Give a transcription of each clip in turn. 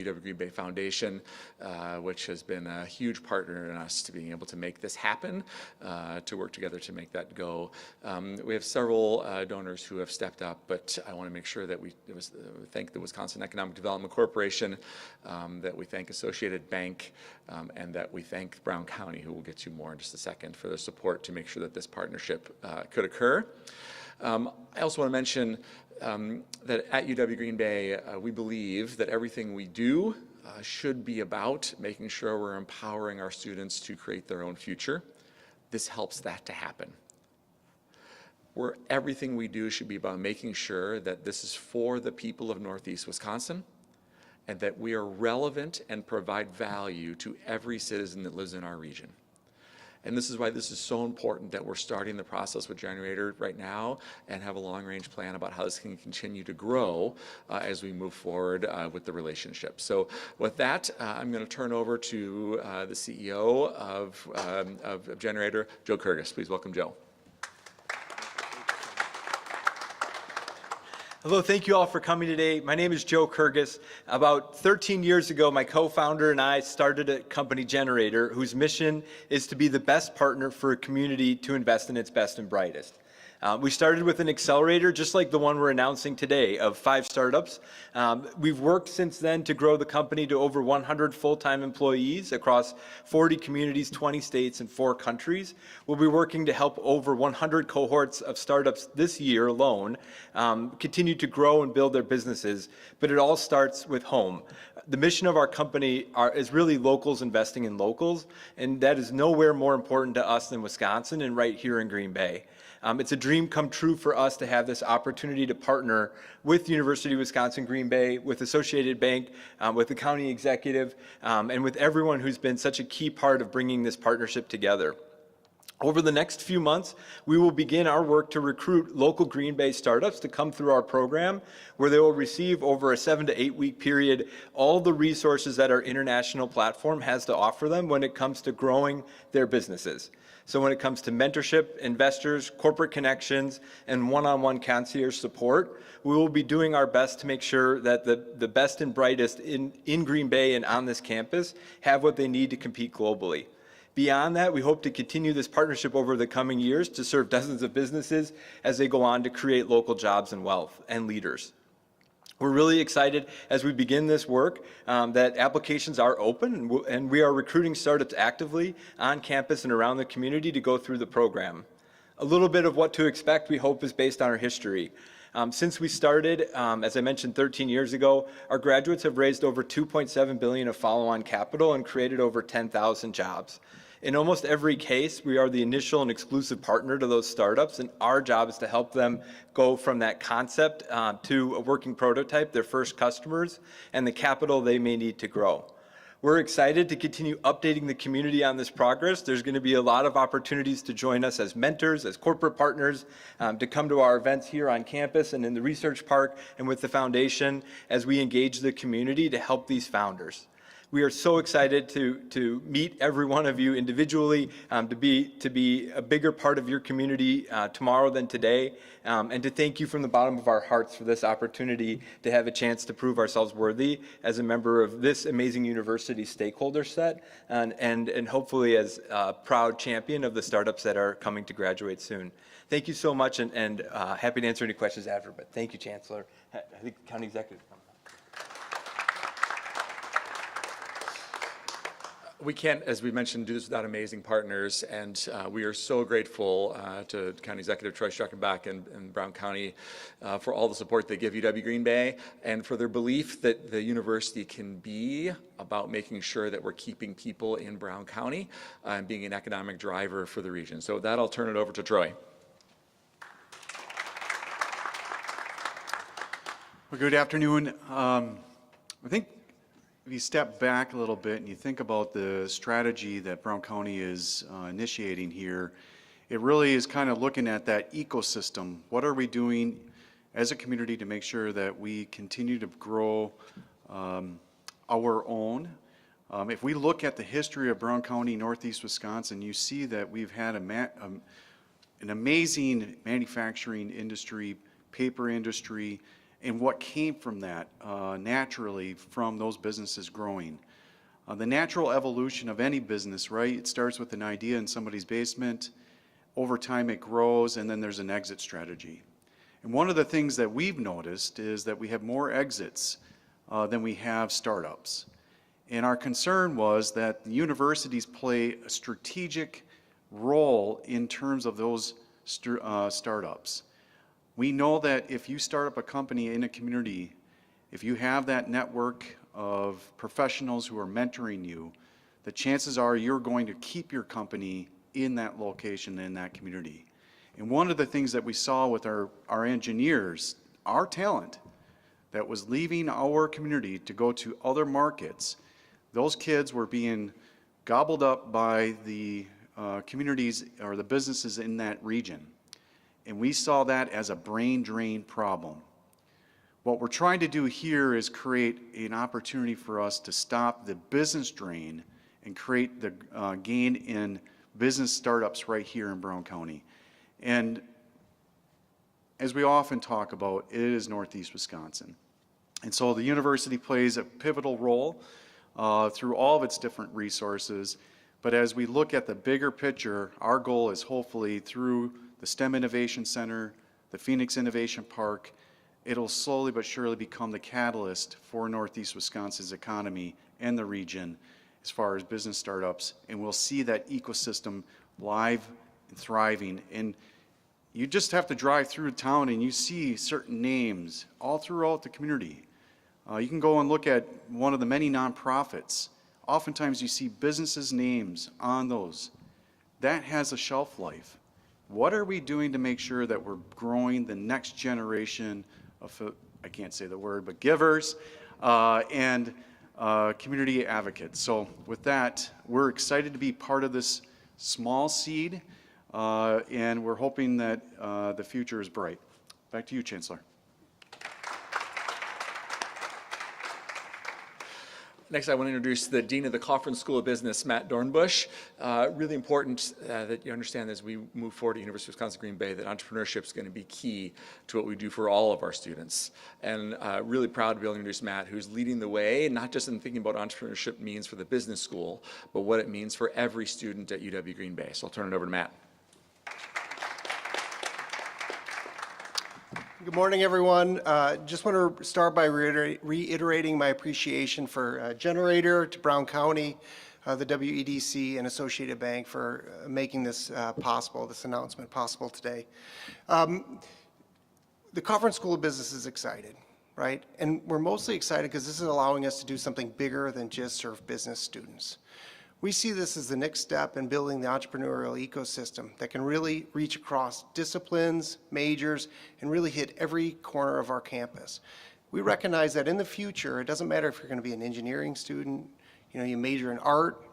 UW Green Bay Foundation, which has been a huge partner in us to being able to make this happen, to work together to make that go. We have several donors who have stepped up, but I want to make sure that we thank the Wisconsin Economic Development Corporation, that we thank Associated Bank, and that we thank Brown County, who we'll get to more in just a second, for their support to make sure that this partnership could occur. I also want to mention that at UW Green Bay, we believe that everything we do should be about making sure we're empowering our students to create their own future. This helps that to happen. Everything we do should be about making sure that this is for the people of Northeast Wisconsin, and that we are relevant and provide value to every citizen that lives in our region. And this is why this is so important that we're starting the process with Generator right now and have a long-range plan about how this can continue to grow as we move forward with the relationship. So with that, I'm going to turn over to the CEO of Generator, Joe Kurgis. Please welcome Joe. Hello, thank you all for coming today. My name is Joe Kurgis. About 13 years ago, my co-founder and I started a company, Generator, whose mission is to be the best partner for a community to invest in its best and brightest. We started with an accelerator, just like the one we're announcing today, of 5 startups. We've worked since then to grow the company to over 100 full-time employees across 40 communities, 20 states, and 4 countries. We'll be working to help over 100 cohorts of startups this year alone continue to grow and build their businesses, but it all starts with home. The mission of our company is really locals investing in locals, and that is nowhere more important to us than Wisconsin and right here in Green Bay. It's a dream come true for us to have this opportunity to partner with the University of Wisconsin-Green Bay, with Associated Bank, with the county executive, and with everyone who's been such a key part of bringing this partnership together. Over the next few months, we will begin our work to recruit local Green Bay startups to come through our program, where they will receive over a 7 to 8 week period all the resources that our international platform has to offer them when it comes to growing their businesses. So when it comes to mentorship, investors, corporate connections, and one-on-one concierge support, we will be doing our best to make sure that the best and brightest in Green Bay and on this campus have what they need to compete globally. Beyond that, we hope to continue this partnership over the coming years to serve dozens of businesses as they go on to create local jobs and wealth and leaders. We're really excited as we begin this work that applications are open, and we are recruiting startups actively on campus and around the community to go through the program. A little bit of what to expect, we hope, is based on our history. Since we started, as I mentioned, 13 years ago, our graduates have raised over $2.7 billion of follow-on capital and created over 10,000 jobs. In almost every case, we are the initial and exclusive partner to those startups, and our job is to help them go from that concept to a working prototype, their first customers, and the capital they may need to grow. We're excited to continue updating the community on this progress. There's going to be a lot of opportunities to join us as mentors, as corporate partners, to come to our events here on campus and in the research park and with the foundation as we engage the community to help these founders. We are so excited to meet every one of you individually, to be a bigger part of your community tomorrow than today, and to thank you from the bottom of our hearts for this opportunity to have a chance to prove ourselves worthy as a member of this amazing university stakeholder set, and hopefully as a proud champion of the startups that are coming to graduate soon. Thank you so much, and happy to answer any questions after, but thank you, Chancellor. I think County Executive. We can't, as we mentioned, do this without amazing partners, and we are so grateful to County Executive Troy Struckenbach and Brown County for all the support they give UW Green Bay and for their belief that the university can be about making sure that we're keeping people in Brown County and being an economic driver for the region. So with that, I'll turn it over to Troy. Well, good afternoon. I think if you step back a little bit and you think about the strategy that Brown County is initiating here, it really is kind of looking at that ecosystem. What are we doing as a community to make sure that we continue to grow our own? If we look at the history of Brown County, Northeast Wisconsin, you see that we've had an amazing manufacturing industry, paper industry, and what came from that naturally from those businesses growing. The natural evolution of any business, right? It starts with an idea in somebody's basement. Over time it grows, and then there's an exit strategy. And one of the things that we've noticed is that we have more exits than we have startups. And our concern was that the universities play a strategic role in terms of those startups. We know that if you start up a company in a community, if you have that network of professionals who are mentoring you, the chances are you're going to keep your company in that location, in that community. And one of the things that we saw with our engineers, our talent that was leaving our community to go to other markets, those kids were being gobbled up by the communities or the businesses in that region. And we saw that as a brain drain problem. What we're trying to do here is create an opportunity for us to stop the business drain and create the gain in business startups right here in Brown County. And as we often talk about, it is Northeast Wisconsin. And so the university plays a pivotal role through all of its different resources. But as we look at the bigger picture, our goal is hopefully through the STEM Innovation Center, the Phoenix Innovation Park, it'll slowly but surely become the catalyst for Northeast Wisconsin's economy and the region as far as business startups. And we'll see that ecosystem live and thriving. And you just have to drive through town and you see certain names all throughout the community. You can go and look at one of the many nonprofits. Oftentimes you see businesses' names on those. That has a shelf life. What are we doing to make sure that we're growing the next generation of, I can't say the word, but givers and community advocates? So with that, we're excited to be part of this small seed, and we're hoping that the future is bright. Back to you, Chancellor. Next, I want to introduce the Dean of the Coffin School of Business, Matt Dornbush. Really important that you understand as we move forward at University of Wisconsin-Green Bay that entrepreneurship is going to be key to what we do for all of our students. And really proud to be able to introduce Matt, who's leading the way, not just in thinking about entrepreneurship means for the business school, but what it means for every student at UW-Green Bay. So I'll turn it over to Matt. Good morning, everyone. Just want to start by reiterating my appreciation for Generator, to Brown County, the WEDC, and Associated Bank for making this possible, this announcement possible today. The Coffin School of Business is excited, right? And we're mostly excited because this is allowing us to do something bigger than just serve business students. We see this as the next step in building the entrepreneurial ecosystem that can really reach across disciplines, majors, and really hit every corner of our campus. We recognize that in the future, it doesn't matter if you're going to be an engineering student, you major in art,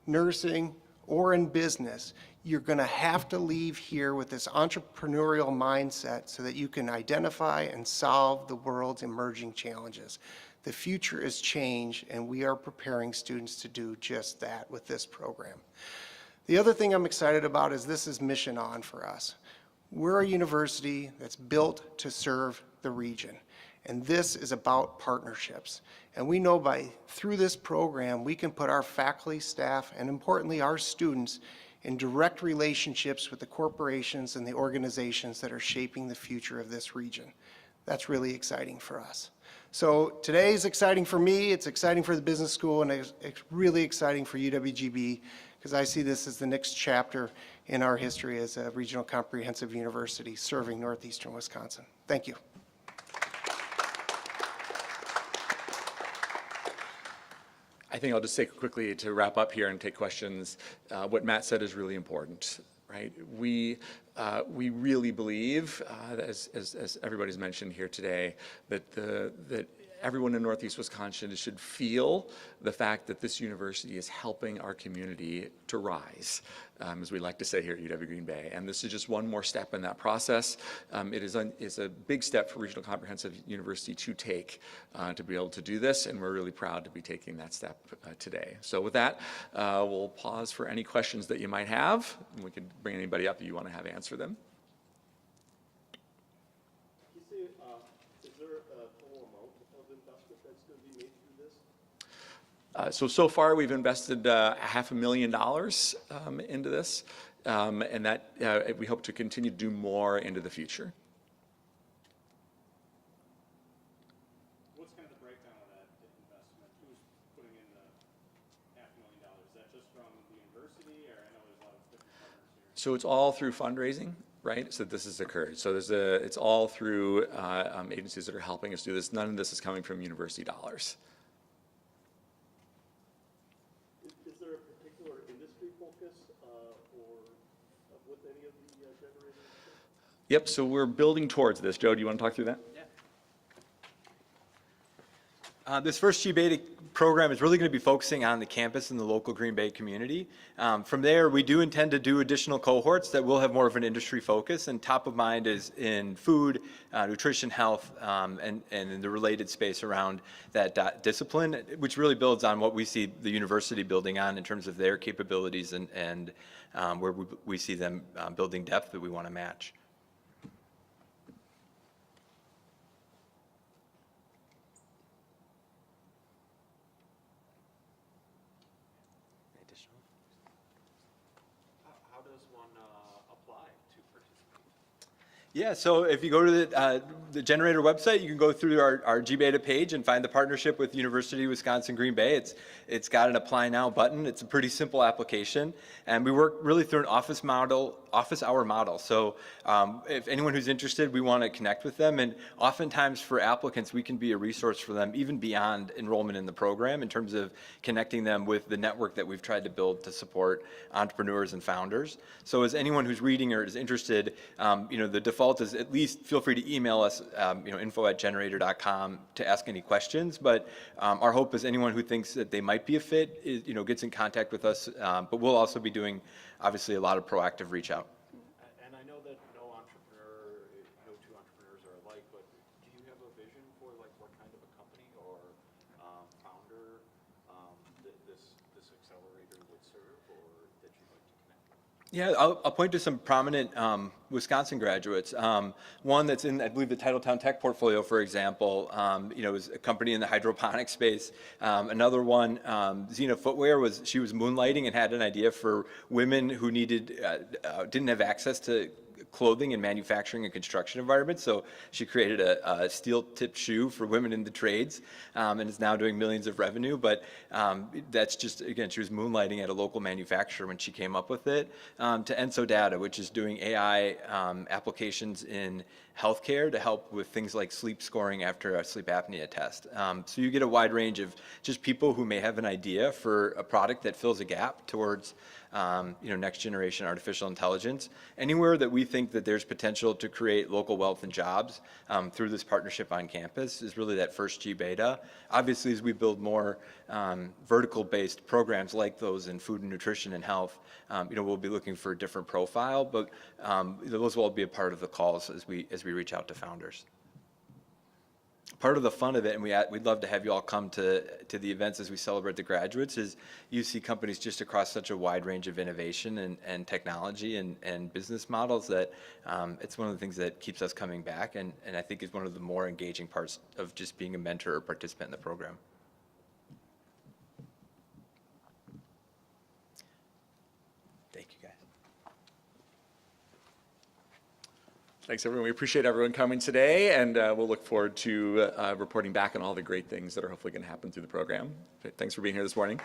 nursing, or in business, you're going to have to leave here with this entrepreneurial mindset so that you can identify and solve the world's emerging challenges. The future is change, and we are preparing students to do just that with this program. The other thing I'm excited about is this is mission on for us. We're a university that's built to serve the region, and this is about partnerships. And we know through this program, we can put our faculty, staff, and importantly, our students in direct relationships with the corporations and the organizations that are shaping the future of this region. That's really exciting for us. So today is exciting for me, it's exciting for the business school, and it's really exciting for UWGB because I see this as the next chapter in our history as a regional comprehensive university serving northeastern Wisconsin. Thank you. I think I'll just say quickly to wrap up here and take questions. What Matt said is really important, right? We really believe, as everybody's mentioned here today, that everyone in Northeast Wisconsin should feel the fact that this university is helping our community to rise, as we like to say here at UW-Green Bay. And this is just one more step in that process. It is a big step for Regional Comprehensive University to take to be able to do this, and we're really proud to be taking that step today. So with that, we'll pause for any questions that you might have, and we can bring anybody up that you want to have answer them. Is there a So far, we've invested $500,000 into this, and that we hope to continue to do more into the future. What's kind of the breakdown of that investment? Who's putting in the $500,000? Is that just from the university, or I know there's a lot of different partners here? So it's all through fundraising, right? So this has occurred. So it's all through agencies that are helping us do this. None of this is coming from university dollars. Is there a particular industry focus or with any of the generators? Yep, so we're building towards this. Joe, do you want to talk through that? This first G-Beta program is really going to be focusing on the campus and the local Green Bay community. From there, we do intend to do additional cohorts that will have more of an industry focus, and top of mind is in food, nutrition, health, and in the related space around that discipline, which really builds on what we see the university building on in terms of their capabilities and where we see them building depth that we want to match. How does one apply to participate? Yeah, so if you go to the Generator website, you can go through our G-Beta page and find the partnership with University of Wisconsin-Green Bay. It's got an Apply Now button. It's a pretty simple application, and we work really through an office hour model. So if anyone who's interested, we want to connect with them, and oftentimes for applicants, we can be a resource for them even beyond enrollment in the program in terms of connecting them with the network that we've tried to build to support entrepreneurs and founders. So as anyone who's reading or is interested, the default is at least feel free to email us, info@generator.com to ask any questions. But our hope is anyone who thinks that they might be a fit, gets in contact with us. But we'll also be doing, obviously, a lot of proactive reach out. And I know that no two entrepreneurs are alike, but do you have a vision for like what kind of a company or founder this accelerator would serve, or that you'd like to connect with? Yeah, I'll point to some prominent Wisconsin graduates. One that's in, I believe, the Titletown Tech portfolio, for example, is a company in the hydroponic space. Another one, Xena Footwear, she was moonlighting and had an idea for women who didn't have access to clothing and manufacturing and construction environments. So she created a steel-tipped shoe for women in the trades, and is now doing millions of revenue. But that's just, again, she was moonlighting at a local manufacturer when she came up with it. To Enso Data, which is doing AI applications in healthcare to help with things like sleep scoring after a sleep apnea test. So you get a wide range of just people who may have an idea for a product that fills a gap towards next generation artificial intelligence. Anywhere that we think that there's potential to create local wealth and jobs through this partnership on campus is really that first G-Beta. Obviously, as we build more vertical-based programs like those in food and nutrition and health, we'll be looking for a different profile, but those will all be a part of the calls as we reach out to founders. Part of the fun of it, and we'd love to have you all come to the events as we celebrate the graduates, is you see companies just across such a wide range of innovation and technology and business models that it's one of the things that keeps us coming back, and I think is one of the more engaging parts of just being a mentor or participant in the program. Thank you, guys. Thanks, everyone. We appreciate everyone coming today, and we'll look forward to reporting back on all the great things that are hopefully going to happen through the program. Thanks for being here this morning.